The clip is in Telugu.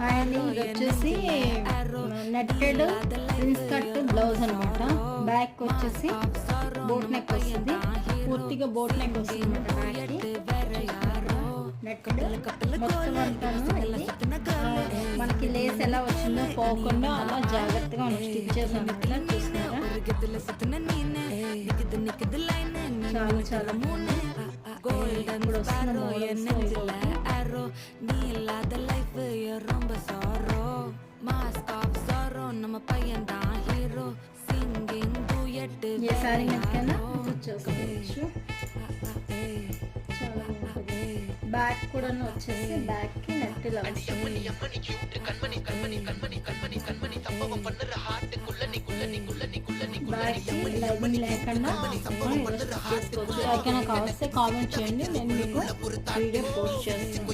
అండ్ ఇది వచ్చేసి నెట్టెడ్ ప్రిన్స్ కట్ బ్లౌజ్ అనమాట. బ్యాక్ వచ్చేసి బోట్ నెక్ వస్తుంది, పూర్తిగా బోట్ నెక్ వస్తుంది అనమాట. నెట్టెడ్ మొత్తం అంటాను. మనకి లేస్ ఎలా వచ్చిందో పోకుండా అలా జాగ్రత్తగా మనం స్టిచ్ చేసాను అనమాట. చూస్తున్నారా, చాలా చాలా ఇప్పుడు వస్తున్న ఏ సారీ మీదకైనా చూసుకోవచ్చు. చాలా బాగుంటుంది. బ్యాక్ కూడా వచ్చేసి బ్యాక్ కి నెట్ ఇలా వస్తుంది. బ్యాక్ కి లైనింగ్ లేకుండా చేసుకోవచ్చు. ఎవరికైనా కావస్తే కామెంట్ చేయండి, నేను మీకు వీడియో పోస్ట్ చేస్తాను.